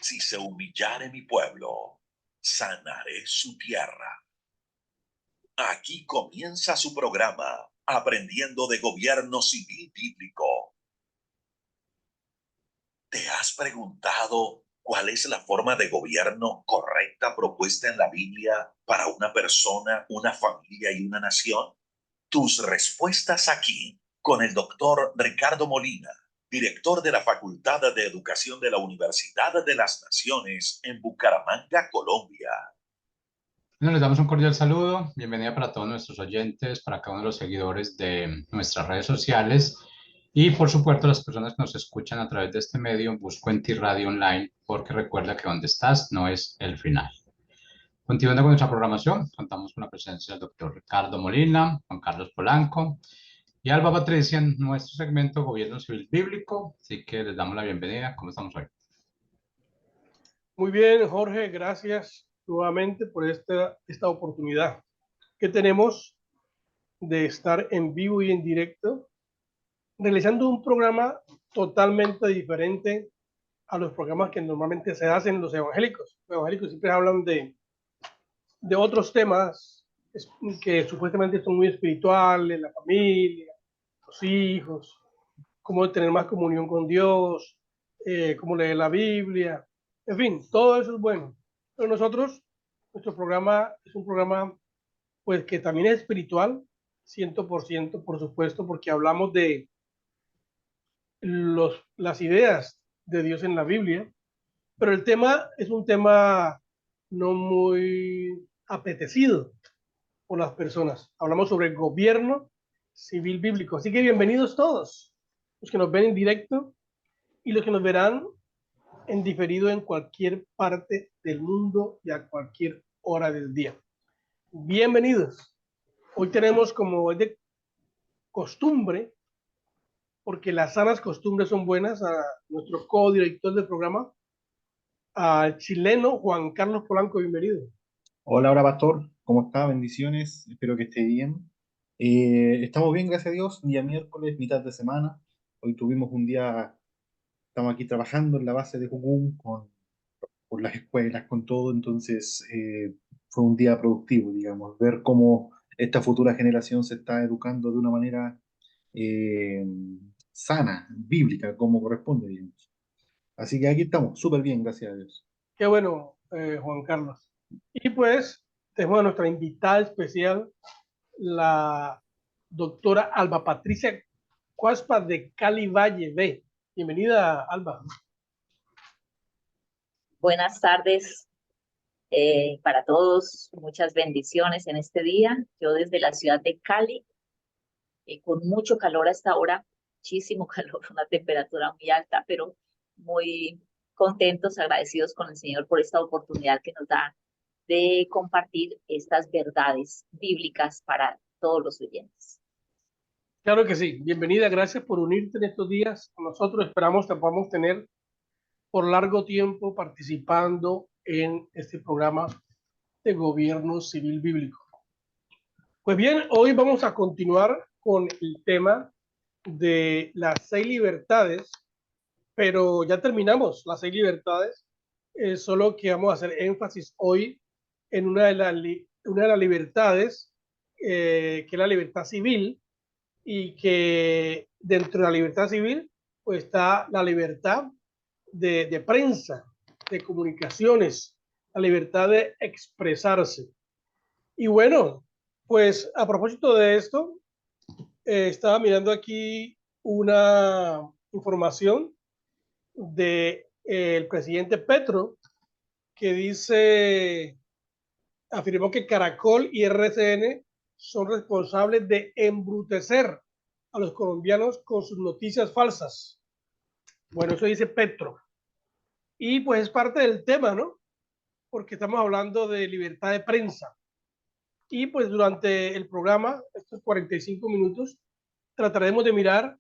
Si se humillare mi pueblo, sanaré su tierra. Aquí comienza su programa, Aprendiendo de Gobierno Civil Bíblico. ¿Te has preguntado cuál es la forma de gobierno correcta propuesta en la Biblia para una persona, una familia y una nación? Tus respuestas aquí con el doctor Ricardo Molina, director de la Facultad de Educación de la Universidad de las Naciones en Bucaramanga, Colombia. Bueno, les damos un cordial saludo, bienvenida para todos nuestros oyentes, para cada uno de los seguidores de nuestras redes sociales y por supuesto las personas que nos escuchan a través de este medio, Busco en Ti Radio Online, porque recuerda que donde estás no es el final. Continuando con nuestra programación, contamos con la presencia del doctor Ricardo Molina, Juan Carlos Polanco y Alba Patricia en nuestro segmento Gobierno Civil Bíblico, así que les damos la bienvenida. ¿Cómo estamos hoy? Muy bien, Jorge, gracias nuevamente por esta oportunidad que tenemos de estar en vivo y en directo, realizando un programa totalmente diferente a los programas que normalmente se hacen los evangélicos. Los evangélicos siempre hablan de otros temas que supuestamente son muy espirituales, la familia, los hijos, cómo tener más comunión con Dios, cómo leer la Biblia, en fin, todo eso es bueno. Pero nuestro programa es un programa pues que también es espiritual, 100%, por supuesto, porque hablamos de las ideas de Dios en la Biblia, pero el tema es un tema no muy apetecido por las personas. Hablamos sobre el gobierno civil bíblico. Así que bienvenidos todos, los que nos ven en directo y los que nos verán en diferido en cualquier parte del mundo y a cualquier hora del día. Bienvenidos. Hoy tenemos, como es de costumbre, porque las sanas costumbres son buenas, a nuestro co-director del programa, al chileno Juan Carlos Polanco. Bienvenido. Hola, hola Pastor, ¿cómo está? Bendiciones, espero que esté bien. Estamos bien, gracias a Dios, día miércoles, mitad de semana. Hoy tuvimos un día, estamos aquí trabajando en la base de Jucún con las escuelas, con todo, entonces fue un día productivo, digamos, ver cómo esta futura generación se está educando de una manera eh, sana, bíblica, como corresponde, digamos. Así que aquí estamos, súper bien, gracias a Dios. Qué bueno, Juan Carlos. Y pues tenemos a nuestra invitada especial, la doctora Alba Patricia Cuaspa de Cali Valle B. Bienvenida, Alba. Buenas tardes para todos, muchas bendiciones en este día. Yo desde la ciudad de Cali, con mucho calor a esta hora, muchísimo calor, una temperatura muy alta, pero muy contentos, agradecidos con el Señor por esta oportunidad que nos da de compartir estas verdades bíblicas para todos los oyentes. Claro que sí, bienvenida, gracias por unirte en estos días con nosotros. Esperamos que podamos tener por largo tiempo participando en este programa de gobierno civil bíblico. Pues bien, hoy vamos a continuar con el tema de las 6 libertades, pero ya terminamos las 6 libertades, solo que vamos a hacer énfasis hoy en una de las libertades, que es la libertad civil, y que dentro de la libertad civil pues está la libertad de prensa, de comunicaciones, la libertad de expresarse. Y bueno, pues a propósito de esto, estaba mirando aquí una información de el presidente Petro, que afirmó que Caracol y RCN son responsables de embrutecer a los colombianos con sus noticias falsas. Bueno, eso dice Petro. Y pues es parte del tema, ¿no? Porque estamos hablando de libertad de prensa. Y pues durante el programa, estos 45 minutos, trataremos de mirar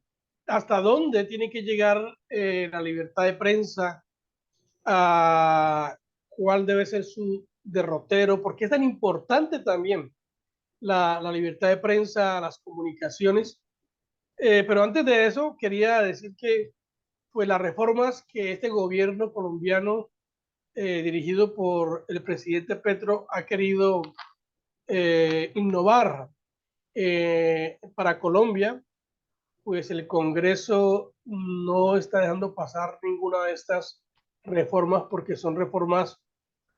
hasta dónde tiene que llegar la libertad de prensa, a cuál debe ser su derrotero, porque es tan importante también la libertad de prensa, las comunicaciones. Pero antes de eso, quería decir que pues las reformas que este gobierno colombiano dirigido por el presidente Petro, ha querido innovar para Colombia, pues el Congreso no está dejando pasar ninguna de estas reformas porque son reformas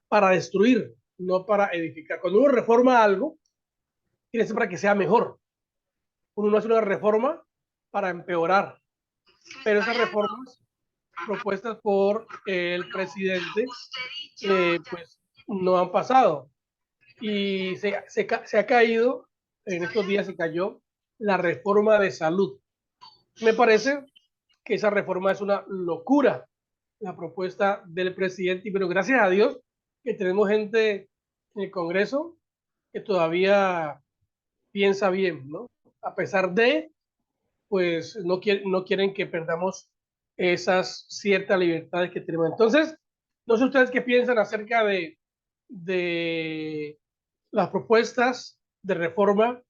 para destruir, no para edificar. Cuando uno reforma algo, tiene que ser para que sea mejor. Uno no hace una reforma para empeorar, pero esas reformas propuestas por el presidente pues no han pasado. Y se ha caído, en estos días se cayó la reforma de salud. Me parece que esa reforma es una locura, la propuesta del presidente, pero gracias a Dios que tenemos gente en el Congreso que todavía piensa bien, ¿no? A pesar de, pues no quieren que perdamos esas ciertas libertades que tenemos. Entonces, no sé ustedes qué piensan acerca de las propuestas de reforma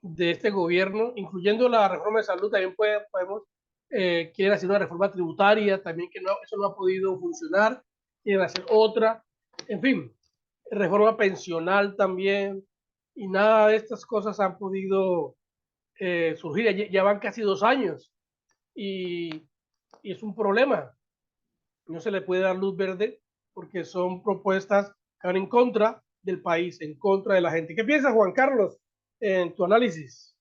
de este gobierno, incluyendo la reforma de salud. También podemos, quieren hacer una reforma tributaria, también que no, eso no ha podido funcionar, quieren hacer otra, en fin, reforma pensional también, y nada de estas cosas han podido surgir. Ya van casi 2 años y, y es un problema. No se le puede dar luz verde porque son propuestas que van en contra del país, en contra de la gente. ¿Qué piensas, Juan Carlos, en tu análisis?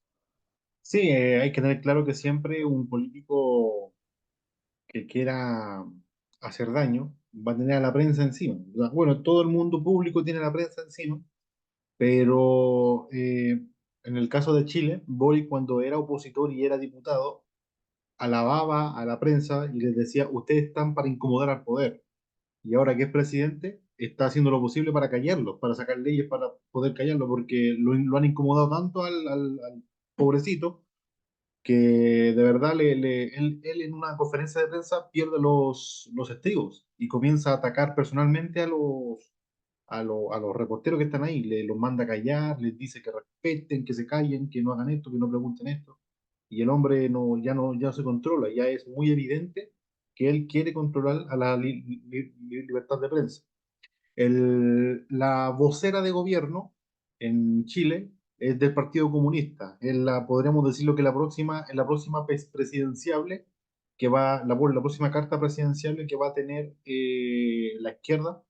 Sí, hay que tener claro que siempre un político que quiera hacer daño va a tener a la prensa encima. O sea, bueno, todo el mundo público tiene la prensa encima, pero en el caso de Chile, Boric cuando era opositor y era diputado, alababa a la prensa y les decía, ustedes están para incomodar al poder. Y ahora que es presidente, está haciendo lo posible para callarlo, para sacar leyes para poder callarlo, porque lo han incomodado tanto al pobrecito que de verdad él en una conferencia de prensa pierde los estribos y comienza a atacar personalmente a los reporteros que están ahí, los manda a callar, les dice que respeten, que se callen, que no hagan esto, que no pregunten esto. Y el hombre ya no se controla, ya es muy evidente que él quiere controlar a la libertad de prensa. La vocera de gobierno en Chile es del Partido Comunista. Podríamos decirlo que en la próxima presidenciable la próxima carta presidenciable que va a tener la izquierda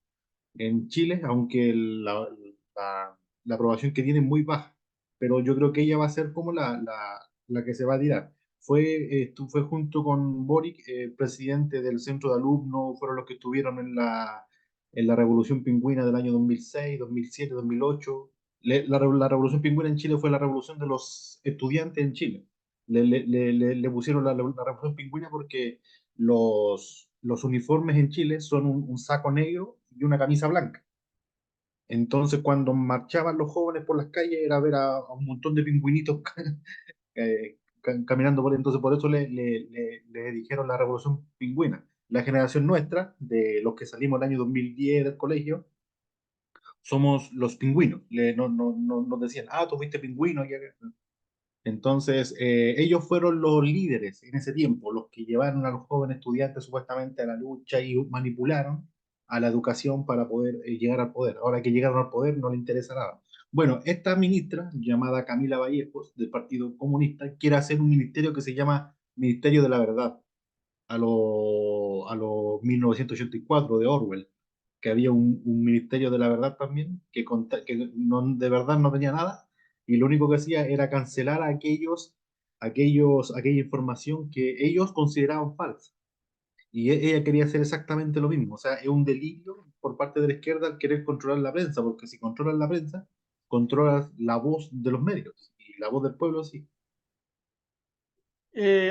en Chile, aunque la aprobación que tiene es muy baja, pero yo creo que ella va a ser como la que se va a tirar. Fue junto con Boric, presidente del centro de alumnos, fueron los que estuvieron en la Revolución Pingüina del año 2006, 2007, 2008. La Revolución Pingüina en Chile fue la revolución de los estudiantes en Chile. Le pusieron la Revolución Pingüina porque los uniformes en Chile son un saco negro y una camisa blanca. Entonces, cuando marchaban los jóvenes por las calles, era ver a un montón de pingüinitos caminando por ahí. Entonces, por eso le dijeron la revolución pingüina. La generación nuestra, de los que salimos el año 2010 del colegio, somos los pingüinos. No nos decían, tú fuiste pingüino. Entonces, ellos fueron los líderes en ese tiempo, los que llevaron a los jóvenes estudiantes supuestamente a la lucha y manipularon a la educación para poder llegar al poder. Ahora que llegaron al poder no les interesa nada. Bueno, esta ministra, llamada Camila Vallejos, del Partido Comunista, quiere hacer un ministerio que se llama Ministerio de la Verdad, a los 1984 de Orwell, que había un Ministerio de la Verdad también, que de verdad no tenía nada, y lo único que hacía era cancelar aquella información que ellos consideraban falsa. Y ella quería hacer exactamente lo mismo. O sea, es un delirio por parte de la izquierda el querer controlar la prensa, porque si controlas la prensa, controlas la voz de los medios, y la voz del pueblo sí.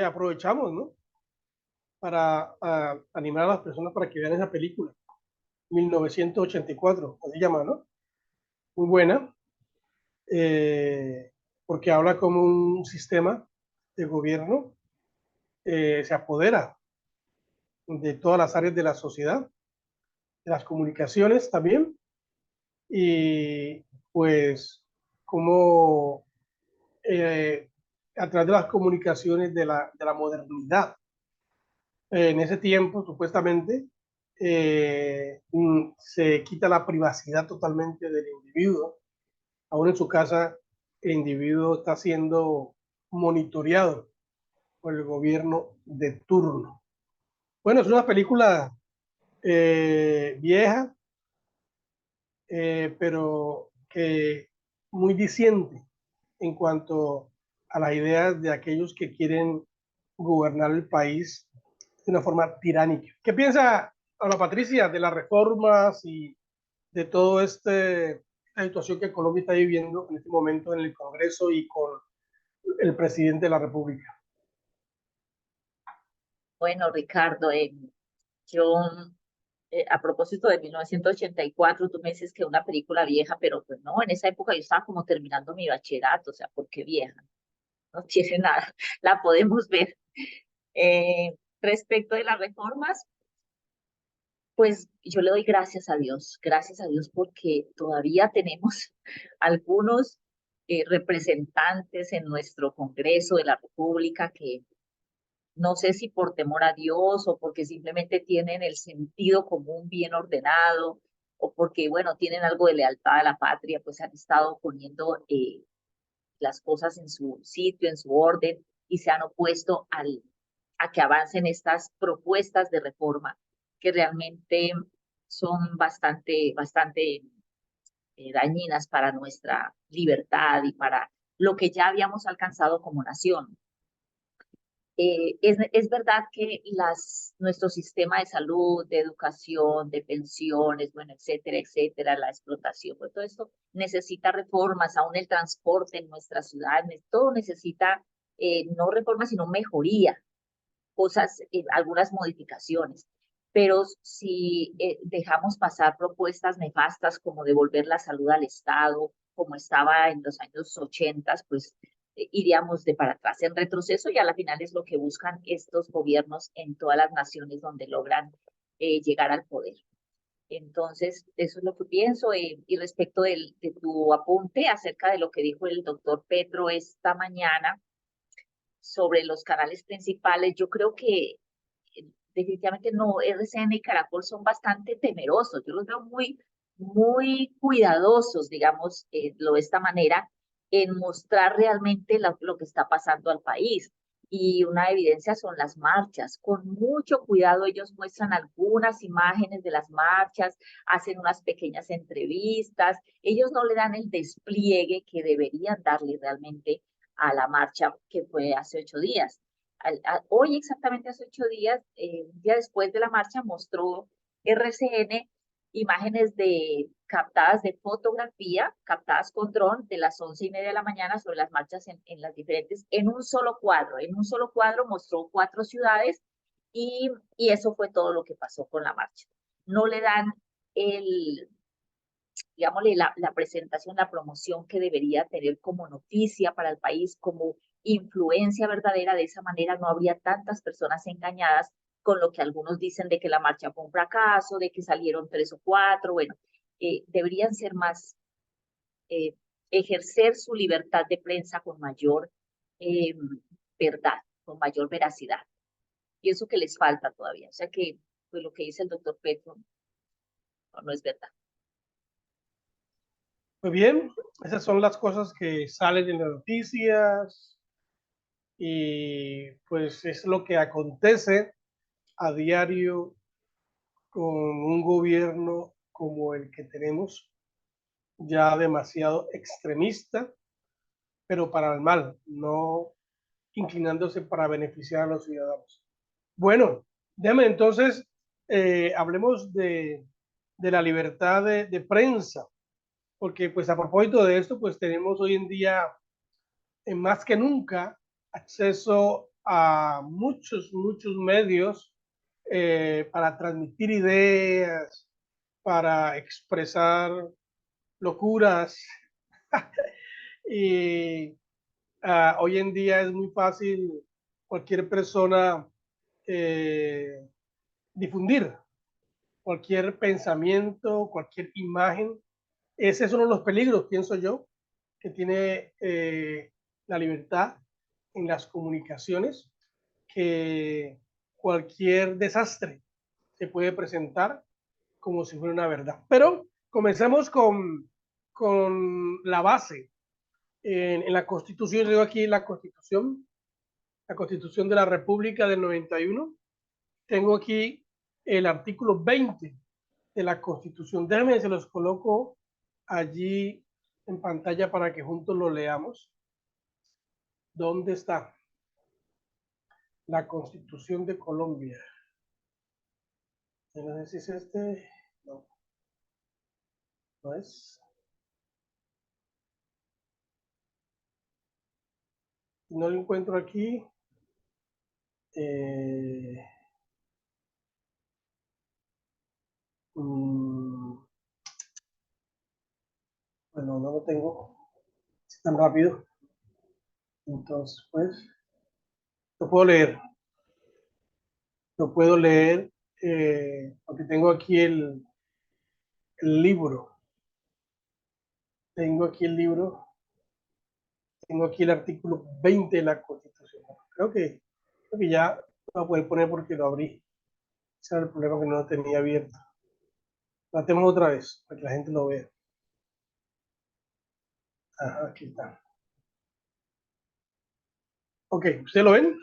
Aprovechamos, ¿no? Para animar a las personas para que vean esa película, 1984, así llama, ¿no? Muy buena, porque habla como un sistema de gobierno se apodera de todas las áreas de la sociedad, de las comunicaciones también, y pues como eh, a través de las comunicaciones de la modernidad, en ese tiempo supuestamente se quita la privacidad totalmente del individuo. Aún en su casa, el individuo está siendo monitoreado por el gobierno de turno. Bueno, es una película vieja, pero que muy diciente en cuanto a las ideas de aquellos que quieren gobernar el país de una forma tiránica. ¿Qué piensa Ana Patricia de las reformas y de todo esta situación que Colombia está viviendo en este momento en el Congreso y con el presidente de la República? Bueno, Ricardo, yo, a propósito de 1984, tú me dices que una película vieja, pero pues no, en esa época yo estaba como terminando mi bachillerato, o sea, ¿por qué vieja? No tiene nada, la podemos ver. Respecto de las reformas, pues yo le doy gracias a Dios porque todavía tenemos algunos representantes en nuestro Congreso de la República que no sé si por temor a Dios o porque simplemente tienen el sentido común bien ordenado o porque, bueno, tienen algo de lealtad a la patria, pues han estado poniendo las cosas en su sitio, en su orden y se han opuesto a que avancen estas propuestas de reforma que realmente son bastante dañinas para nuestra libertad y para lo que ya habíamos alcanzado como nación. Es verdad que nuestro sistema de salud, de educación, de pensiones, bueno, etcétera, etcétera, la explotación, pues todo esto necesita reformas, aún el transporte en nuestra ciudad, todo necesita no reformas, sino mejoría, cosas, algunas modificaciones. Pero si dejamos pasar propuestas nefastas como devolver la salud al Estado, como estaba en los años 80, pues iríamos de para atrás en retroceso y a la final es lo que buscan estos gobiernos en todas las naciones donde logran llegar al poder. Entonces, eso es lo que pienso. Y respecto de tu apunte acerca de lo que dijo el doctor Petro esta mañana sobre los canales principales, yo creo que definitivamente no, RCN y Caracol son bastante temerosos. Yo los veo muy cuidadosos, digamos, de esta manera, en mostrar realmente lo que está pasando al país. Y una evidencia son las marchas. Con mucho cuidado ellos muestran algunas imágenes de las marchas, hacen unas pequeñas entrevistas. Ellos no le dan el despliegue que deberían darle realmente a la marcha que fue hace 8 días. Hoy exactamente hace 8 días, un día después de la marcha, mostró RCN imágenes captadas de fotografía, captadas con dron de las 11:30 de la mañana sobre las marchas en las diferentes, en un solo cuadro. En un solo cuadro mostró 4 ciudades y eso fue todo lo que pasó con la marcha. No le dan digámosle, la presentación, la promoción que debería tener como noticia para el país, como influencia verdadera. De esa manera no habría tantas personas engañadas con lo que algunos dicen de que la marcha fue un fracaso, de que salieron 3 o 4. Bueno, deberían ser más, ejercer su libertad de prensa con mayor eh, verdad, con mayor veracidad. Y eso que les falta todavía. O sea que pues, lo que dice el doctor Petro no es verdad. Muy bien, esas son las cosas que salen en las noticias y pues es lo que acontece a diario con un gobierno como el que tenemos, ya demasiado extremista, pero para el mal, no inclinándose para beneficiar a los ciudadanos. Bueno, déjame entonces, hablemos de la libertad de prensa, porque pues a propósito de esto, pues tenemos hoy en día, más que nunca, acceso a muchos medios para transmitir ideas, para expresar locuras. Y hoy en día es muy fácil cualquier persona eh, difundir cualquier pensamiento, cualquier imagen. Ese es uno de los peligros, pienso yo, que tiene la libertad en las comunicaciones, que cualquier desastre se puede presentar como si fuera una verdad. Pero comencemos con la base. En la Constitución, yo tengo aquí la Constitución de la República del 91. Tengo aquí el artículo 20 de la Constitución. Déjenme, se los coloco allí en pantalla para que juntos lo leamos. ¿Dónde está la Constitución de Colombia? No sé si es este. No, no es. No lo encuentro aquí. Bueno, no lo tengo tan rápido. Entonces, pues, lo puedo leer. Lo puedo leer porque tengo aquí el libro. Tengo aquí el libro. Tengo aquí el artículo 20 de la Constitución. Creo que ya lo voy a poder poner porque lo abrí. Ese era el problema, que no lo tenía abierto. Lo hacemos otra vez para que la gente lo vea. Ajá, aquí está. Ok, ¿ustedes lo ven?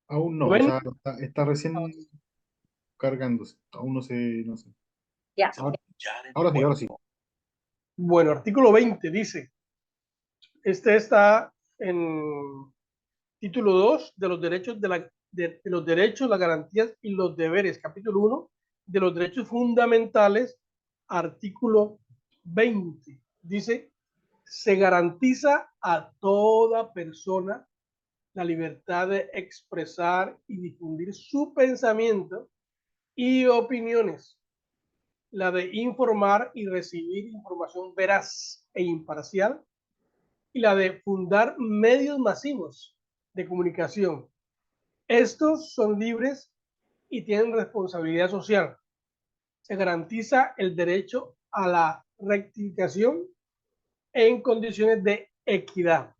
Aún ¿Lo no, o ven? sea, está recién cargándose. Aún no sé. Ya. Ahora sí. Bueno, artículo 20 dice, este está en título 2 de los derechos, de los derechos, las garantías y los deberes, capítulo 1 de los derechos fundamentales, artículo 20. Dice, se garantiza a toda persona la libertad de expresar y difundir su pensamiento y opiniones, la de informar y recibir información veraz e imparcial, y la de fundar medios masivos de comunicación. Estos son libres y tienen responsabilidad social. Se garantiza el derecho a la rectificación en condiciones de equidad.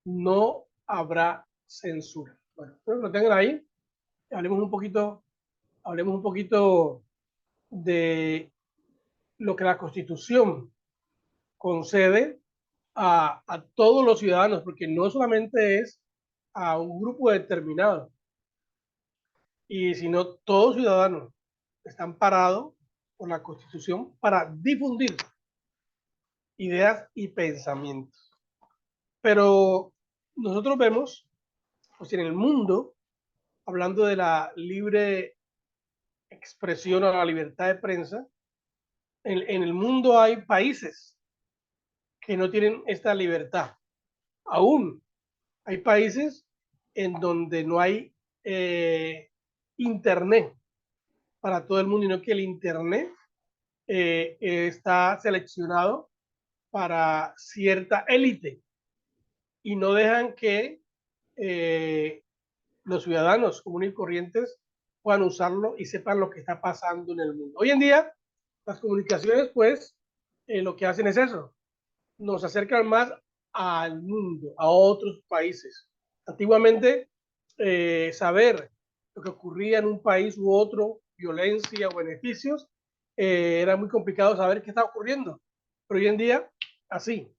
No habrá censura. Bueno, espero que lo tengan ahí. Hablemos un poquito de lo que la Constitución concede a todos los ciudadanos, porque no solamente es a un grupo determinado, y sino todos ciudadanos están parados por la Constitución para difundir ideas y pensamientos. Pero nosotros vemos, pues en el mundo, hablando de la libre expresión o la libertad de prensa, en el mundo hay países que no tienen esta libertad. Aún hay países en donde no hay internet para todo el mundo, y no que el internet está seleccionado para cierta élite y no dejan que los ciudadanos comunes y corrientes puedan usarlo y sepan lo que está pasando en el mundo. Hoy en día, las comunicaciones, pues, lo que hacen es eso, nos acercan más al mundo, a otros países. Antiguamente, saber lo que ocurría en un país u otro, violencia o beneficios, era muy complicado saber qué está ocurriendo. Pero hoy en día, así,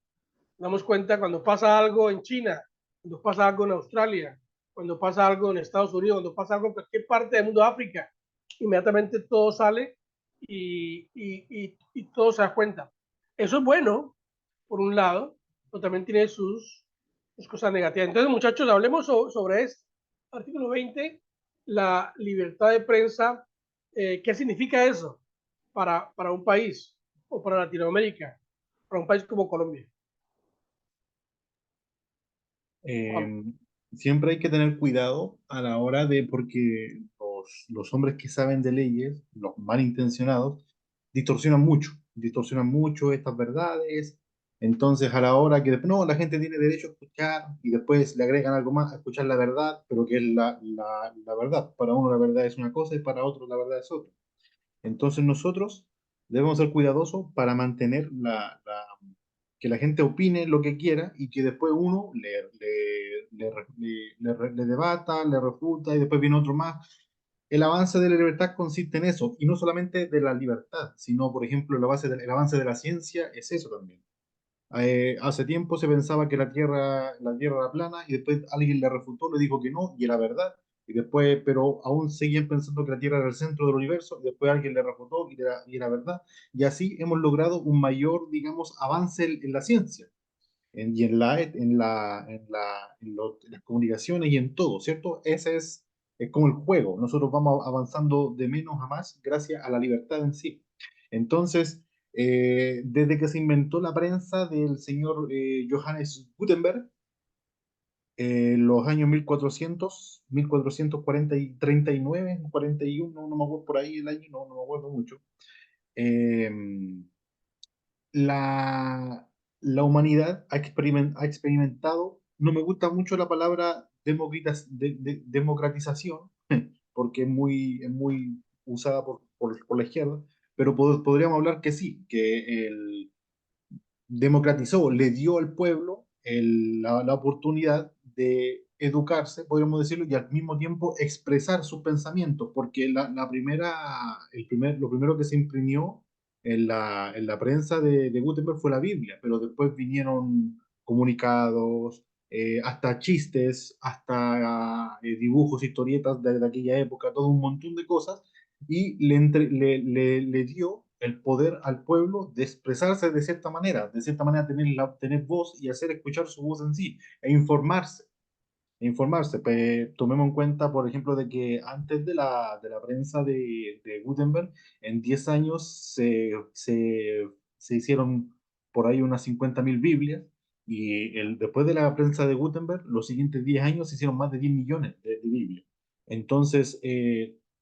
nos damos cuenta cuando pasa algo en China, cuando pasa algo en Australia, cuando pasa algo en Estados Unidos, cuando pasa algo en cualquier parte del mundo de África, inmediatamente todo sale y todo se da cuenta. Eso es bueno, por un lado, pero también tiene sus cosas negativas. Entonces, muchachos, hablemos sobre esto. Artículo 20, la libertad de prensa. ¿Qué significa eso para un país o para Latinoamérica, para un país como Colombia? Eh, Siempre hay que tener cuidado a la hora de, porque los hombres que saben de leyes, los malintencionados, distorsionan mucho estas verdades. Entonces, a la hora que no, la gente tiene derecho a escuchar y después le agregan algo más, a escuchar la verdad, pero que es la verdad. Para uno la verdad es una cosa y para otro la verdad es otra. Entonces, nosotros debemos ser cuidadosos para mantener que la gente opine lo que quiera y que después uno le debata, le refuta y después viene otro más. El avance de la libertad consiste en eso, y no solamente de la libertad, sino, por ejemplo, el avance de la ciencia es eso también. Hace tiempo se pensaba que la tierra era plana y después alguien le refutó, le dijo que no y era verdad. Y después, pero aún seguían pensando que la Tierra era el centro del universo y después alguien le refutó y era verdad. Y así hemos logrado un mayor, digamos, avance en la ciencia y en las comunicaciones y en todo, ¿cierto? Ese es como el juego. Nosotros vamos avanzando de menos a más gracias a la libertad en sí. Entonces, desde que se inventó la prensa del señor Johannes Gutenberg, los años 1400, 1440 y 39, 41, no me acuerdo por ahí el año, no me acuerdo mucho. eh, la humanidad ha experimentado, no me gusta mucho la palabra democratización, porque es muy usada por la izquierda, pero podríamos hablar que sí, que democratizó, le dio al pueblo la oportunidad de educarse, podríamos decirlo, y al mismo tiempo expresar sus pensamientos, porque lo primero que se imprimió en la prensa de Gutenberg fue la Biblia, pero después vinieron comunicados, hasta chistes, hasta dibujos, historietas de aquella época, todo un montón de cosas, y le dio el poder al pueblo de expresarse de cierta manera tener voz y hacer escuchar su voz en sí, e informarse. Informarse. Tomemos en cuenta, por ejemplo, de que antes de la prensa de Gutenberg, en 10 años se hicieron por ahí unas 50.000 Biblias, y después de la prensa de Gutenberg, los siguientes 10 años se hicieron más de 10 millones de Biblias. Entonces,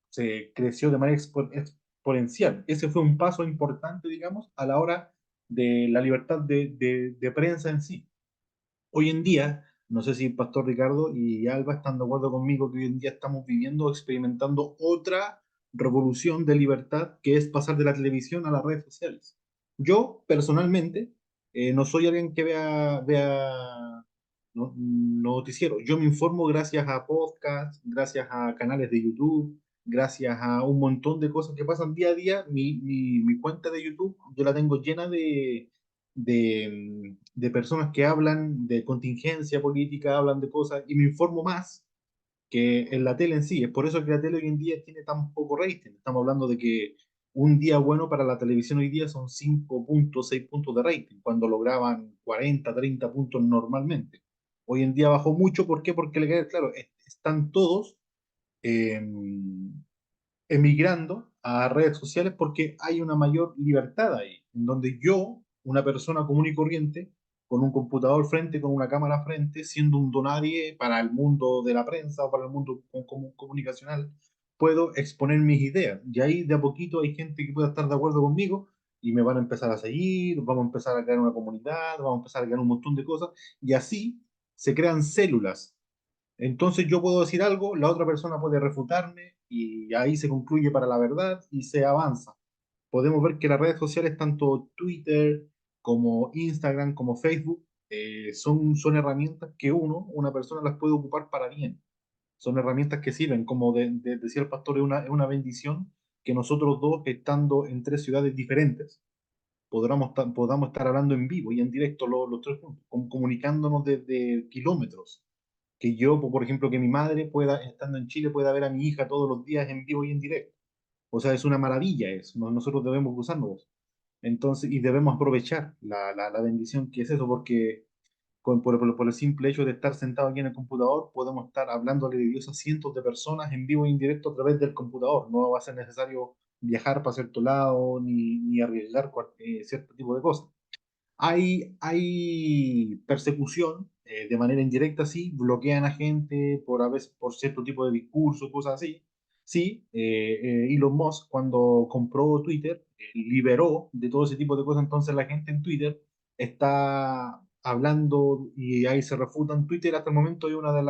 se creció de manera exponencial. Ese fue un paso importante, digamos, a la hora de la libertad de prensa en sí. Hoy en día, no sé si el Pastor Ricardo y Alba están de acuerdo conmigo que hoy en día estamos viviendo, experimentando otra revolución de libertad, que es pasar de la televisión a las redes sociales. Yo, personalmente, no soy alguien que vea noticiero. Yo me informo gracias a podcasts, gracias a canales de YouTube, gracias a un montón de cosas que pasan día a día. Mi cuenta de YouTube yo la tengo llena de personas que hablan de contingencia política, hablan de cosas, y me informo más que en la tele en sí. Es por eso que la tele hoy en día tiene tan poco rating. Estamos hablando de que un día bueno para la televisión hoy día son 5 puntos, 6 puntos de rating, cuando lograban 40, 30 puntos normalmente. Hoy en día bajó mucho. ¿Por qué? Porque, claro, están todos eh, emigrando a redes sociales porque hay una mayor libertad ahí, en donde yo, una persona común y corriente, con un computador frente, con una cámara frente, siendo un donadie para el mundo de la prensa o para el mundo comunicacional, puedo exponer mis ideas. Y ahí de a poquito hay gente que pueda estar de acuerdo conmigo y me van a empezar a seguir, vamos a empezar a crear una comunidad, vamos a empezar a crear un montón de cosas, y así se crean células. Entonces yo puedo decir algo, la otra persona puede refutarme y ahí se concluye para la verdad y se avanza. Podemos ver que las redes sociales, tanto Twitter como Instagram, como Facebook, son herramientas que una persona las puede ocupar para bien. Son herramientas que sirven, como decía el pastor, es una bendición que nosotros dos, estando en tres ciudades diferentes, podamos estar hablando en vivo y en directo los tres juntos, comunicándonos desde kilómetros, que yo, por ejemplo, que mi madre pueda, estando en Chile, pueda ver a mi hija todos los días en vivo y en directo. O sea, es una maravilla eso. Nosotros debemos usarlo. Entonces, y debemos aprovechar la bendición que es eso, porque por el simple hecho de estar sentado aquí en el computador, podemos estar hablándole de Dios a cientos de personas en vivo e indirecto a través del computador. No va a ser necesario viajar para cierto lado ni arriesgar cierto tipo de cosas. Hay persecución, de manera indirecta, sí, bloquean a gente por a veces por cierto tipo de discurso, cosas así. Sí, Elon Musk, cuando compró Twitter, liberó de todo ese tipo de cosas. Entonces la gente en Twitter está hablando y ahí se refutan. Twitter hasta el momento es una de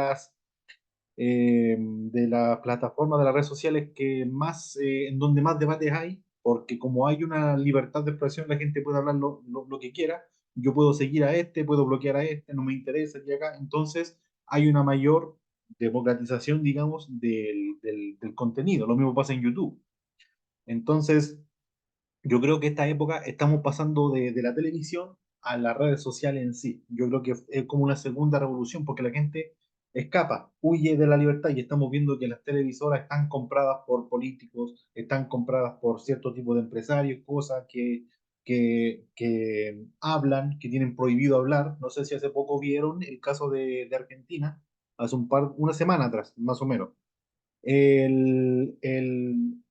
las plataformas de las redes sociales que más, en donde más debates hay, porque como hay una libertad de expresión, la gente puede hablar lo que quiera. Yo puedo seguir a este, puedo bloquear a este, no me interesa, y acá. Entonces hay una mayor democratización, digamos, del contenido. Lo mismo pasa en YouTube. Entonces, yo creo que esta época estamos pasando de la televisión a las redes sociales en sí. Yo creo que es como una segunda revolución porque la gente escapa, huye de la libertad y estamos viendo que las televisoras están compradas por políticos, están compradas por cierto tipo de empresarios, cosas que hablan, que tienen prohibido hablar. No sé si hace poco vieron el caso de Argentina, hace una semana atrás, más o menos. El, el,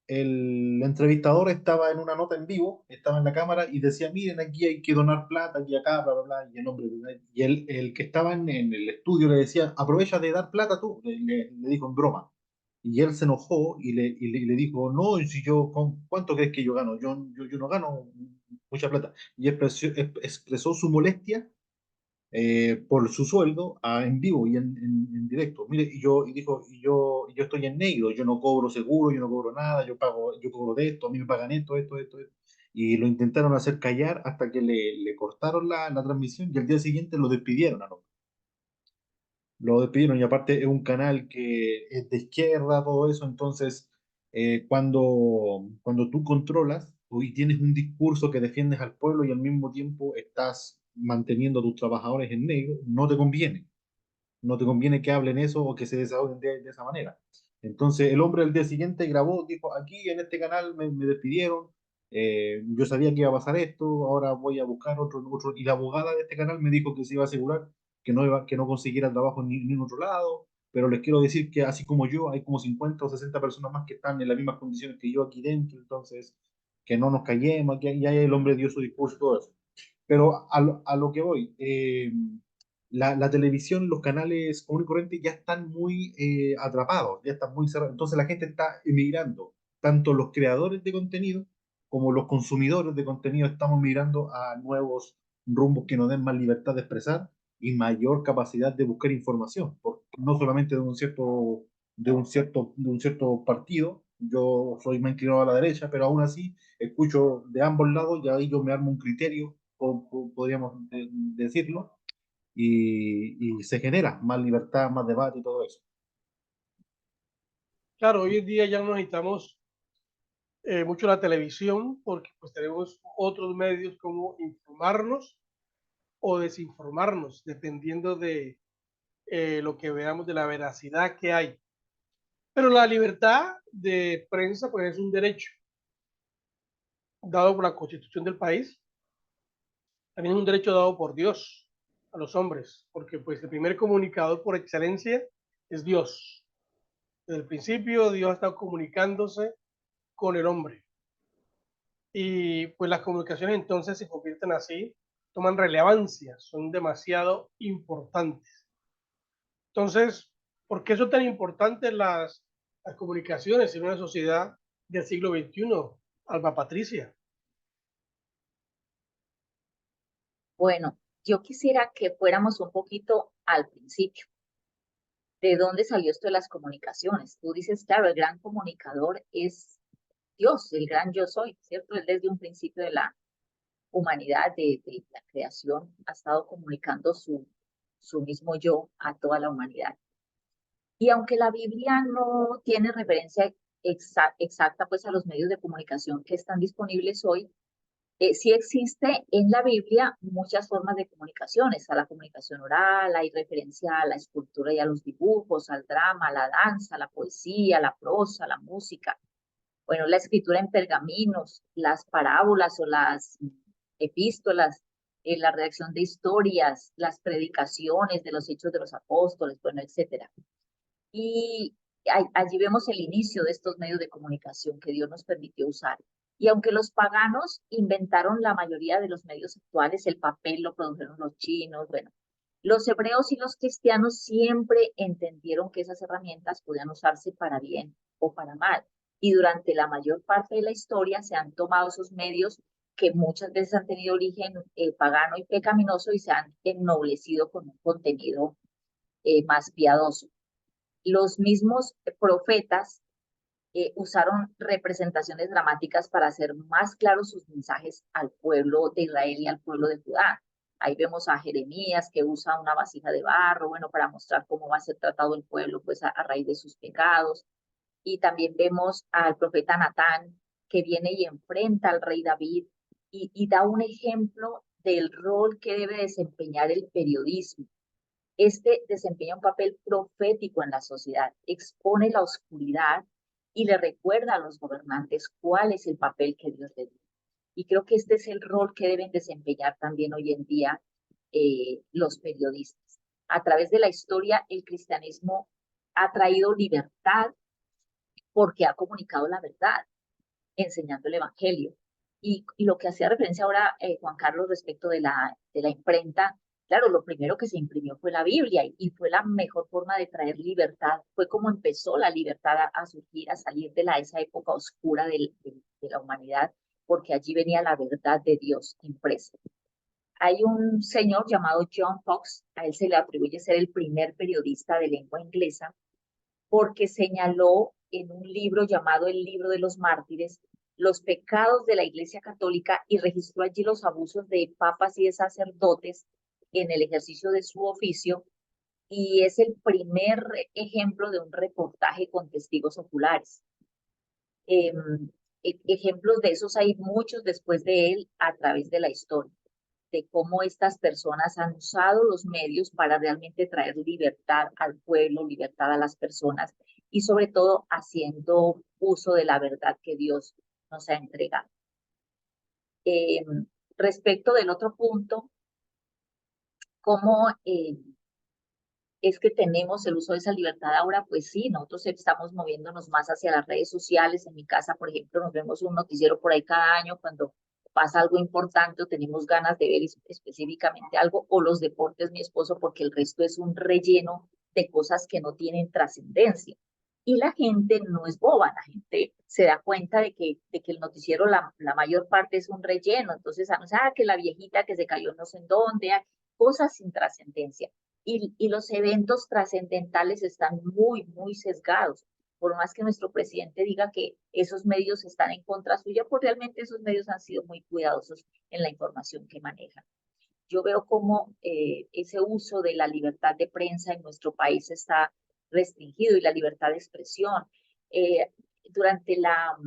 el entrevistador estaba en una nota en vivo, estaba en la cámara y decía, miren, aquí hay que donar plata, aquí acá, bla, bla, bla, y el hombre, y el que estaba en el estudio le decía, aprovecha de dar plata tú, le dijo en broma. Y él se enojó y le dijo, no, si yo, ¿cuánto crees que yo gano? Yo no gano mucha plata. Y expresó su molestia por su sueldo en vivo y en directo. Mire, y yo estoy en negro, yo no cobro seguro, yo no cobro nada, yo cobro de esto, a mí me pagan esto. Y lo intentaron hacer callar hasta que le cortaron la transmisión y al día siguiente lo despidieron. Lo despidieron y aparte es un canal que es de izquierda, todo eso, entonces cuando tú controlas y tienes un discurso que defiendes al pueblo y al mismo tiempo estás manteniendo a tus trabajadores en negro, no te conviene que hablen eso o que se desahoguen de esa manera. Entonces el hombre el día siguiente grabó, dijo, aquí en este canal me despidieron, yo sabía que iba a pasar esto, ahora voy a buscar otro, y la abogada de este canal me dijo que se iba a asegurar que no consiguiera trabajo ni en otro lado, pero les quiero decir que así como yo, hay como 50 o 60 personas más que están en las mismas condiciones que yo aquí dentro, entonces que no nos callemos, que ya el hombre dio su discurso y todo eso. Pero a lo que voy, la televisión, los canales común y corriente ya están muy atrapados, ya están muy cerrados. Entonces la gente está emigrando, tanto los creadores de contenido como los consumidores de contenido estamos migrando a nuevos rumbos que nos den más libertad de expresar y mayor capacidad de buscar información, no solamente de un cierto partido. Yo soy más inclinado a la derecha, pero aún así escucho de ambos lados y ahí yo me armo un criterio, podríamos decirlo, y se genera más libertad, más debate y todo eso. Claro, hoy en día ya no necesitamos mucho la televisión porque pues tenemos otros medios como informarnos o desinformarnos, dependiendo de lo que veamos, de la veracidad que hay. Pero la libertad de prensa pues es un derecho dado por la Constitución del país, también es un derecho dado por Dios a los hombres, porque pues el primer comunicador por excelencia es Dios. Desde el principio Dios ha estado comunicándose con el hombre y pues las comunicaciones entonces se convierten así, toman relevancia, son demasiado importantes. Entonces, ¿por qué son tan importantes las comunicaciones en una sociedad del siglo XXI, Alba Patricia? Bueno, yo quisiera que fuéramos un poquito al principio. ¿De dónde salió esto de las comunicaciones? Tú dices, claro, el gran comunicador es Dios, el gran yo soy, ¿cierto? Él desde un principio de la humanidad, de la creación, ha estado comunicando su mismo yo a toda la humanidad. Y aunque la Biblia no tiene referencia exacta pues a los medios de comunicación que están disponibles hoy, sí existe en la Biblia muchas formas de comunicaciones, a la comunicación oral, hay referencia a la escultura y a los dibujos, al drama, a la danza, a la poesía, la prosa, la música. Bueno, la escritura en pergaminos, las parábolas o las epístolas, la redacción de historias, las predicaciones de los hechos de los apóstoles, bueno, etcétera. Y allí vemos el inicio de estos medios de comunicación que Dios nos permitió usar. Y aunque los paganos inventaron la mayoría de los medios actuales, el papel lo produjeron los chinos, bueno, los hebreos y los cristianos siempre entendieron que esas herramientas podían usarse para bien o para mal. Y durante la mayor parte de la historia se han tomado esos medios que muchas veces han tenido origen pagano y pecaminoso y se han ennoblecido con un contenido más piadoso. Los mismos profetas usaron representaciones dramáticas para hacer más claros sus mensajes al pueblo de Israel y al pueblo de Judá. Ahí vemos a Jeremías que usa una vasija de barro, bueno, para mostrar cómo va a ser tratado el pueblo, pues a raíz de sus pecados. Y también vemos al profeta Natán que viene y enfrenta al rey David y da un ejemplo del rol que debe desempeñar el periodismo. Este desempeña un papel profético en la sociedad, expone la oscuridad y le recuerda a los gobernantes cuál es el papel que Dios le dio. Y creo que este es el rol que deben desempeñar también hoy en día los periodistas. A través de la historia, el cristianismo ha traído libertad porque ha comunicado la verdad, enseñando el evangelio. Y lo que hacía referencia ahora Juan Carlos respecto de la imprenta, claro, lo primero que se imprimió fue la Biblia y fue la mejor forma de traer libertad. Fue como empezó la libertad a surgir, a salir de esa época oscura de la humanidad, porque allí venía la verdad de Dios impresa. Hay un señor llamado John Fox, a él se le atribuye ser el primer periodista de lengua inglesa, porque señaló en un libro llamado El Libro de los Mártires los pecados de la Iglesia Católica y registró allí los abusos de papas y de sacerdotes en el ejercicio de su oficio, y es el primer ejemplo de un reportaje con testigos oculares. Ejemplos de esos hay muchos después de él a través de la historia, de cómo estas personas han usado los medios para realmente traer libertad al pueblo, libertad a las personas y sobre todo haciendo uso de la verdad que Dios nos ha entregado. Respecto del otro punto, cómo es que tenemos el uso de esa libertad ahora, pues sí, nosotros estamos moviéndonos más hacia las redes sociales. En mi casa, por ejemplo, nos vemos un noticiero por ahí cada año cuando pasa algo importante o tenemos ganas de ver específicamente algo, o los deportes, mi esposo, porque el resto es un relleno de cosas que no tienen trascendencia. Y la gente no es boba, la gente se da cuenta de que el noticiero, la mayor parte es un relleno. Entonces, que la viejita que se cayó no sé en dónde, cosas sin trascendencia. Y los eventos trascendentales están muy, muy sesgados. Por más que nuestro presidente diga que esos medios están en contra suya, pues realmente esos medios han sido muy cuidadosos en la información que manejan. Yo veo cómo ese uso de la libertad de prensa en nuestro país está restringido y la libertad de expresión. Durante la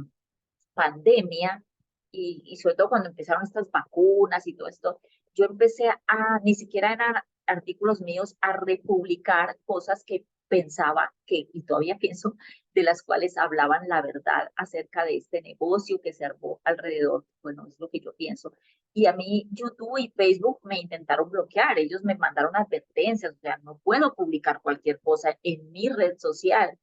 pandemia y sobre todo cuando empezaron estas vacunas y todo esto, yo empecé ni siquiera eran artículos míos, a republicar cosas que pensaba y todavía pienso, de las cuales hablaban la verdad acerca de este negocio que se armó alrededor. Bueno, es lo que yo pienso. Y a mí YouTube y Facebook me intentaron bloquear, ellos me mandaron advertencias, o sea, no puedo publicar cualquier cosa en mi red social,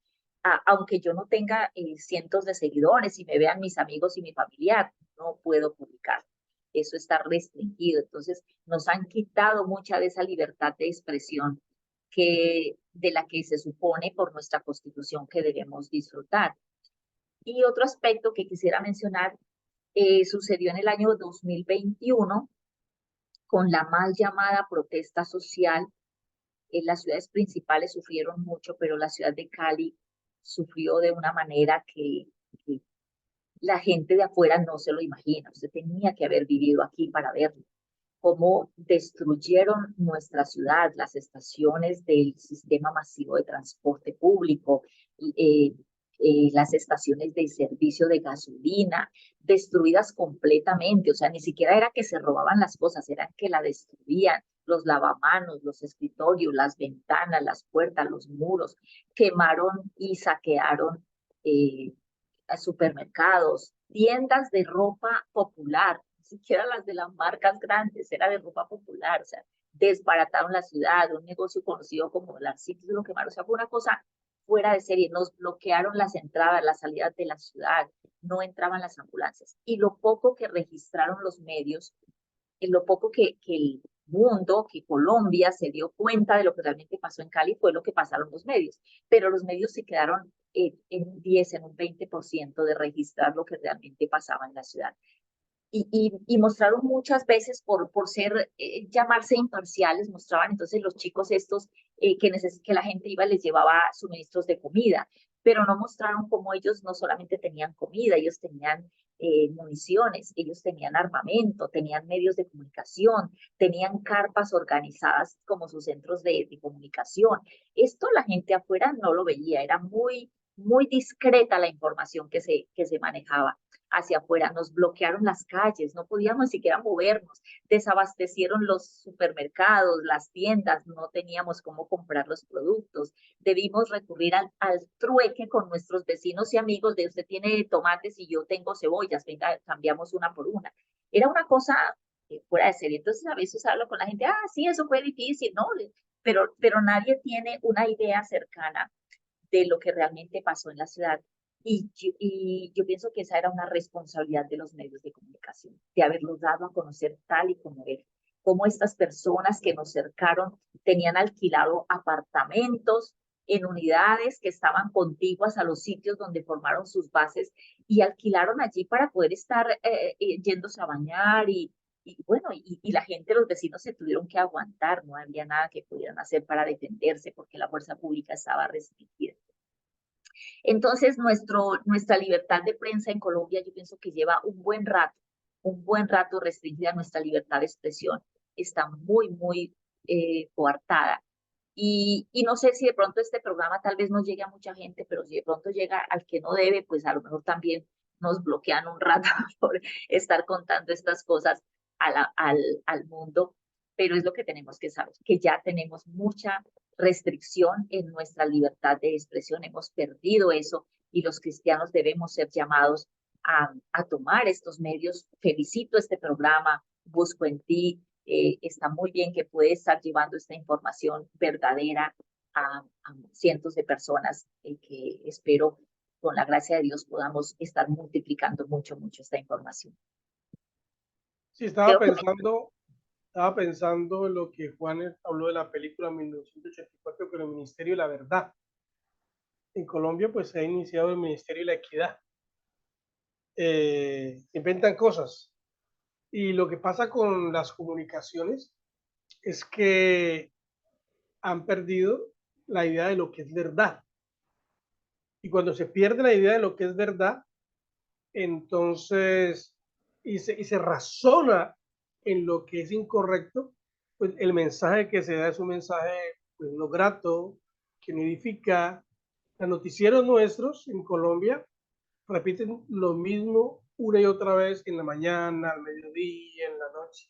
aunque yo no tenga cientos de seguidores y me vean mis amigos y mi familiar, no puedo publicar. Eso está restringido. Entonces, nos han quitado mucha de esa libertad de expresión de la que se supone por nuestra Constitución que debemos disfrutar. Y otro aspecto que quisiera mencionar sucedió en el año 2021 con la mal llamada protesta social. Las ciudades principales sufrieron mucho, pero la ciudad de Cali sufrió de una manera que la gente de afuera no se lo imagina. Usted tenía que haber vivido aquí para verlo. Cómo destruyeron nuestra ciudad, las estaciones del sistema masivo de transporte público, las estaciones de servicio de gasolina, destruidas completamente. O sea, ni siquiera era que se robaban las cosas, era que la destruían. Los lavamanos, los escritorios, las ventanas, las puertas, los muros, quemaron y saquearon supermercados, tiendas de ropa popular, ni siquiera las de las marcas grandes, era de ropa popular. O sea, desbarataron la ciudad, un negocio conocido como el Arcitis lo quemaron. O sea, fue una cosa fuera de serie. Nos bloquearon las entradas, las salidas de la ciudad, no entraban las ambulancias. Y lo poco que registraron los medios, en lo poco que el mundo, que Colombia se dio cuenta de lo que realmente pasó en Cali, fue lo que pasaron los medios. Pero los medios se quedaron en un 10, en un 20% de registrar lo que realmente pasaba en la ciudad. Y mostraron muchas veces, por ser, llamarse imparciales, mostraban entonces los chicos estos que la gente iba, les llevaba suministros de comida, pero no mostraron cómo ellos no solamente tenían comida, ellos tenían municiones, ellos tenían armamento, tenían medios de comunicación, tenían carpas organizadas como sus centros de comunicación. Esto la gente afuera no lo veía, era muy discreta la información que se manejaba hacia afuera. Nos bloquearon las calles, no podíamos ni siquiera movernos, desabastecieron los supermercados, las tiendas, no teníamos cómo comprar los productos, debimos recurrir al trueque con nuestros vecinos y amigos de usted tiene tomates y yo tengo cebollas, venga, cambiamos una por una. Era una cosa fuera de serie. Entonces a veces hablo con la gente, sí, eso fue difícil, ¿no? Pero nadie tiene una idea cercana de lo que realmente pasó en la ciudad. Y yo pienso que esa era una responsabilidad de los medios de comunicación, de haberlos dado a conocer tal y como era. Cómo estas personas que nos cercaron tenían alquilado apartamentos en unidades que estaban contiguas a los sitios donde formaron sus bases y alquilaron allí para poder estar yéndose a bañar y bueno, y la gente, los vecinos se tuvieron que aguantar, no había nada que pudieran hacer para defenderse porque la fuerza pública estaba restringida. Entonces, nuestra libertad de prensa en Colombia, yo pienso que lleva un buen rato restringida nuestra libertad de expresión. Está muy coartada. Y no sé si de pronto este programa tal vez no llegue a mucha gente, pero si de pronto llega al que no debe, pues a lo mejor también nos bloquean un rato por estar contando estas cosas al mundo, pero es lo que tenemos que saber, que ya tenemos mucha restricción en nuestra libertad de expresión, hemos perdido eso y los cristianos debemos ser llamados a tomar estos medios. Felicito este programa, Busco en Ti, está muy bien que puede estar llevando esta información verdadera a cientos de personas que espero con la gracia de Dios podamos estar multiplicando mucho esta información. Sí, estaba pensando en lo que Juan habló de la película 1984 con el Ministerio de la Verdad. En Colombia pues se ha iniciado el Ministerio de la Equidad. Inventan cosas. Y lo que pasa con las comunicaciones es que han perdido la idea de lo que es verdad. Y cuando se pierde la idea de lo que es verdad, entonces, y se razona en lo que es incorrecto, pues el mensaje que se da es un mensaje pues, no grato, que no edifica. Los noticieros nuestros en Colombia repiten lo mismo una y otra vez en la mañana, al mediodía, en la noche.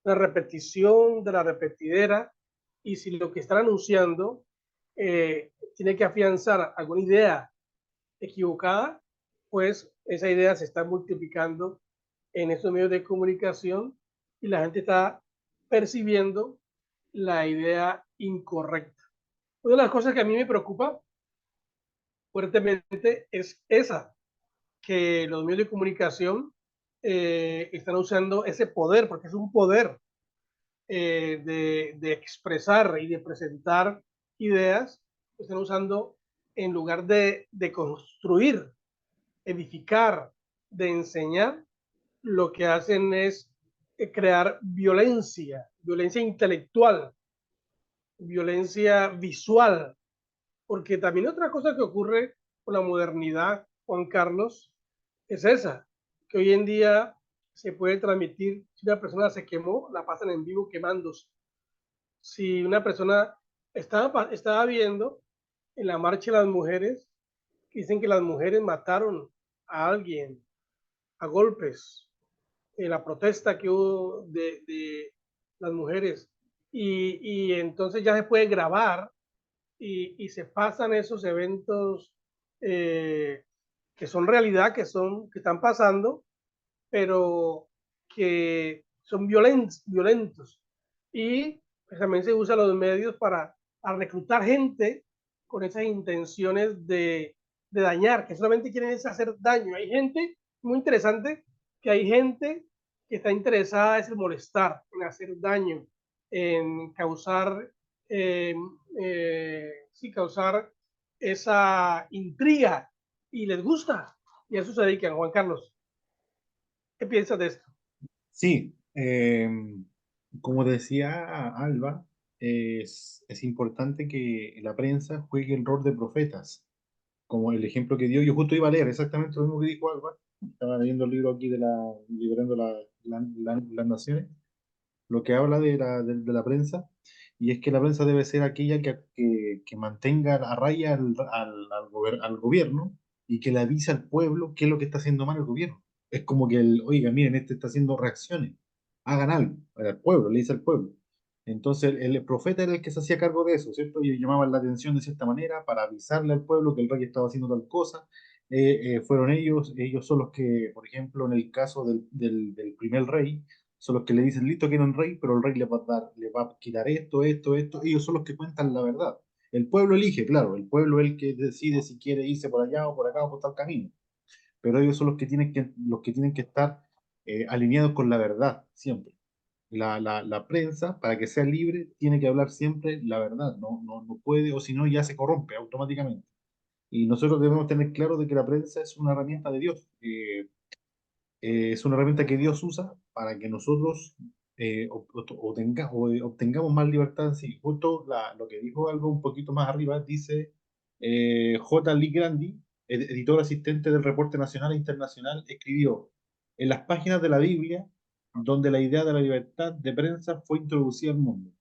La repetición de la repetidera, y si lo que están anunciando tiene que afianzar alguna idea equivocada, pues esa idea se está multiplicando en estos medios de comunicación y la gente está percibiendo la idea incorrecta. Una de las cosas que a mí me preocupa fuertemente es esa, que los medios de comunicación están usando ese poder, porque es un poder de expresar y de presentar ideas, están usando en lugar de construir, edificar, de enseñar, lo que hacen es crear violencia, violencia intelectual, violencia visual, porque también otra cosa que ocurre con la modernidad, Juan Carlos, es esa, que hoy en día se puede transmitir, si una persona se quemó, la pasan en vivo quemándose. Si una persona estaba viendo en la marcha de las mujeres, dicen que las mujeres mataron a alguien a golpes, en la protesta que hubo de las mujeres, y entonces ya se puede grabar y se pasan esos eventos que son realidad, que están pasando, pero que son violentos. Y pues, también se usan los medios para reclutar gente con esas intenciones de dañar, que solamente quieren es hacer daño. Hay gente, muy interesante, que hay gente que está interesada en molestar, en hacer daño, en causar, causar esa intriga, y les gusta, y a eso se dedican. Juan Carlos, ¿qué piensas de esto? Sí, como decía Alba, es importante que la prensa juegue el rol de profetas. como el ejemplo que dio, yo justo iba a leer exactamente lo mismo que dijo Alba, estaba leyendo el libro aquí de Liberando las Naciones, lo que habla de la prensa, y es que la prensa debe ser aquella que mantenga a raya al gobierno y que le avise al pueblo qué es lo que está haciendo mal el gobierno. Es como que, oiga, miren, este está haciendo reacciones, hagan algo, al pueblo, le dice al pueblo. Entonces el profeta era el que se hacía cargo de eso, ¿cierto? Y llamaban la atención de cierta manera para avisarle al pueblo que el rey estaba haciendo tal cosa. Fueron ellos son los que, por ejemplo, en el caso del primer rey, son los que le dicen, listo, quieren un rey, pero el rey le va a quitar esto, esto, esto. Ellos son los que cuentan la verdad. El pueblo elige, claro, el pueblo es el que decide si quiere irse por allá o por acá o por tal camino. Pero ellos son los que tienen que estar alineados con la verdad, siempre. La prensa, para que sea libre, tiene que hablar siempre la verdad, no puede, o si no, ya se corrompe automáticamente. Y nosotros debemos tener claro de que la prensa es una herramienta de Dios. Es una herramienta que Dios usa para que nosotros obtengamos más libertad. Sí, justo lo que dijo algo un poquito más arriba, dice J. Lee Grandi, editor asistente del Reporte Nacional e Internacional, escribió en las páginas de la Biblia donde la idea de la libertad de prensa fue introducida al mundo.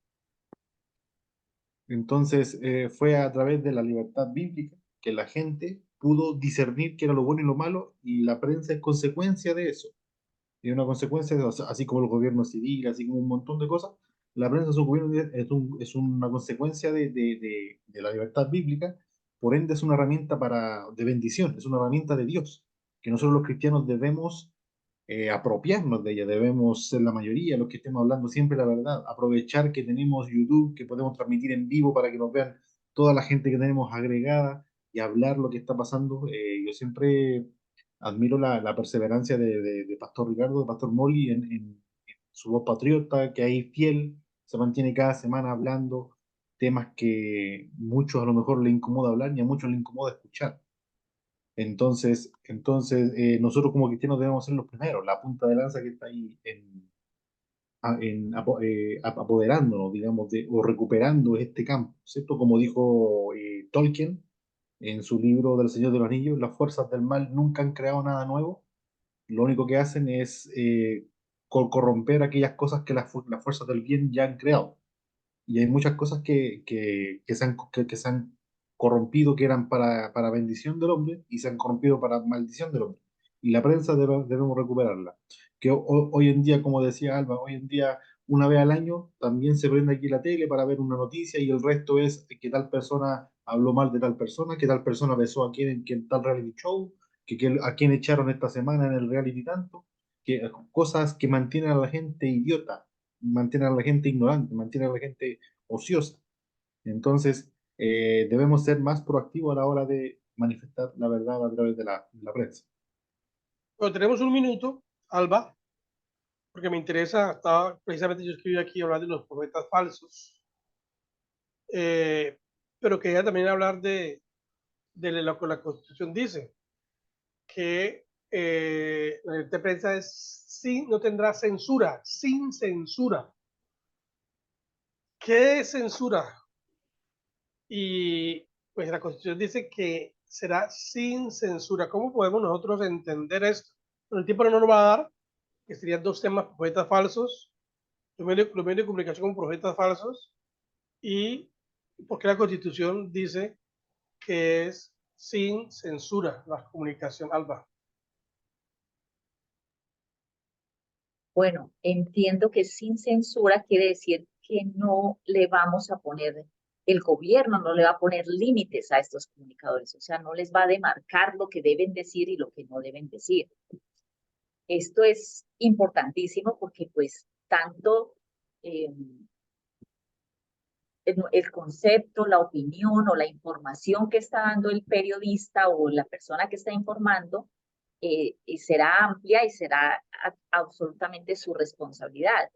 Entonces, fue a través de la libertad bíblica que la gente pudo discernir qué era lo bueno y lo malo, y la prensa es consecuencia de eso. Y una consecuencia, o sea, así como el gobierno civil, así como un montón de cosas, la prensa es una consecuencia de la libertad bíblica, por ende es una herramienta de bendición, es una herramienta de Dios, que nosotros los cristianos debemos apropiarnos de ella, debemos ser la mayoría, los que estemos hablando siempre la verdad, aprovechar que tenemos YouTube, que podemos transmitir en vivo para que nos vean toda la gente que tenemos agregada y hablar lo que está pasando. Yo siempre admiro la perseverancia de Pastor Ricardo, de Pastor Molly en su voz patriota, que ahí fiel, se mantiene cada semana hablando temas que muchos a lo mejor le incomoda hablar y a muchos le incomoda escuchar. Entonces, nosotros como cristianos debemos ser los primeros, la punta de lanza que está ahí apoderándonos, digamos, o recuperando este campo, ¿cierto? Como dijo Tolkien en su libro del Señor de los Anillos, las fuerzas del mal nunca han creado nada nuevo, lo único que hacen es corromper aquellas cosas que las fuerzas del bien ya han creado. Y hay muchas cosas que se han corrompido, que eran para bendición del hombre, y se han corrompido para maldición del hombre. Y la prensa debemos recuperarla. Que hoy en día, como decía Alba, hoy en día, una vez al año, también se prende aquí la tele para ver una noticia, y el resto es que tal persona habló mal de tal persona, que tal persona besó a quien en tal reality show, a quien echaron esta semana en el reality tanto, cosas que mantienen a la gente idiota, mantienen a la gente ignorante, mantienen a la gente ociosa. Entonces, debemos ser más proactivos a la hora de manifestar la verdad a través de la prensa. Bueno, tenemos un minuto, Alba, porque me interesa, precisamente yo escribí aquí hablar de los profetas falsos, eh, pero quería también hablar de lo que la Constitución dice, que la libertad de prensa no tendrá censura, sin censura. ¿Qué es censura? Y pues la Constitución dice que será sin censura. ¿Cómo podemos nosotros entender esto? Bueno, el tiempo no nos va a dar, que serían dos temas: profetas falsos, los medios de comunicación como profetas falsos, y por qué la Constitución dice que es sin censura la comunicación, Alba. Bueno, entiendo que sin censura quiere decir que no le vamos a poner, el gobierno no le va a poner límites a estos comunicadores, o sea, no les va a demarcar lo que deben decir y lo que no deben decir. Esto es importantísimo porque pues tanto eh, el concepto, la opinión o la información que está dando el periodista o la persona que está informando será amplia y será absolutamente su responsabilidad.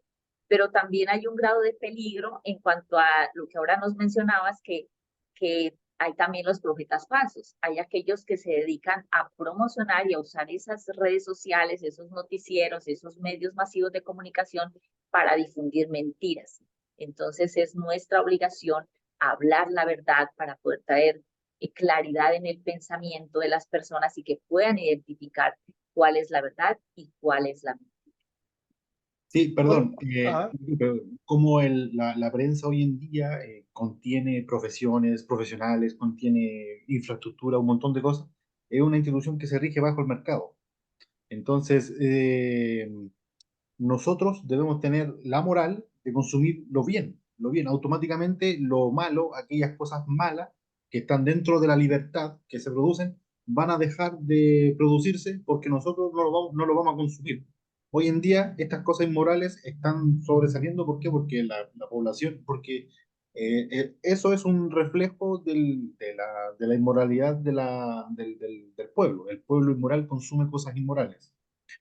Pero también hay un grado de peligro en cuanto a lo que ahora nos mencionabas, que hay también los profetas falsos. Hay aquellos que se dedican a promocionar y a usar esas redes sociales, esos noticieros, esos medios masivos de comunicación para difundir mentiras. Entonces es nuestra obligación hablar la verdad para poder traer claridad en el pensamiento de las personas y que puedan identificar cuál es la verdad y cuál es la mentira. Sí, perdón. Ajá. Como la prensa hoy en día contiene profesiones, profesionales, contiene infraestructura, un montón de cosas, es una institución que se rige bajo el mercado. Entonces, nosotros debemos tener la moral de consumir lo bien, automáticamente lo malo, aquellas cosas malas que están dentro de la libertad que se producen, van a dejar de producirse porque nosotros no lo vamos a consumir. Hoy en día estas cosas inmorales están sobresaliendo, ¿por qué? Porque la población, porque eso es un reflejo de la inmoralidad del pueblo. El pueblo inmoral consume cosas inmorales.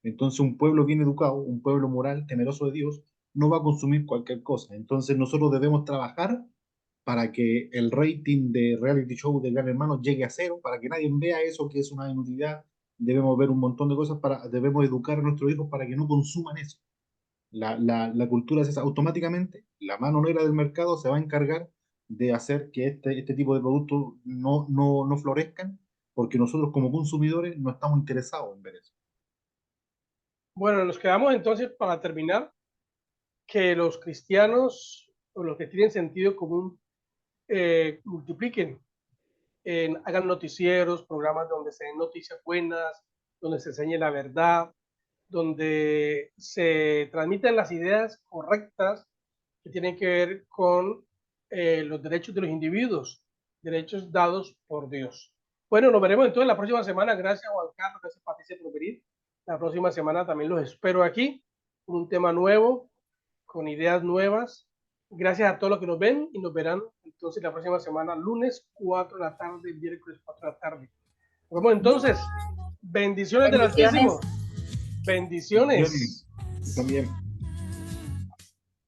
Entonces un pueblo bien educado, un pueblo moral, temeroso de Dios, no va a consumir cualquier cosa. Entonces nosotros debemos trabajar para que el rating de reality show de Gran Hermano llegue a cero, para que nadie vea eso que es una inutilidad. Debemos ver un montón de cosas, debemos educar a nuestros hijos para que no consuman eso. La cultura es esa. Automáticamente, la mano negra del mercado se va a encargar de hacer que este tipo de productos no florezcan, porque nosotros como consumidores no estamos interesados en ver eso. Bueno, nos quedamos entonces para terminar que los cristianos o los que tienen sentido común multipliquen, hagan noticieros, programas donde se den noticias buenas, donde se enseñe la verdad, donde se transmitan las ideas correctas que tienen que ver con los derechos de los individuos, derechos dados por Dios. Bueno, nos veremos entonces la próxima semana. Gracias, Juan Carlos, gracias, Patricia, por venir. La próxima semana también los espero aquí con un tema nuevo, con ideas nuevas. Gracias a todos los que nos ven y nos verán entonces la próxima semana, lunes 4 de la tarde, miércoles 4 de la tarde. Nos vemos entonces. Bendiciones del Altísimo. Bendiciones. También.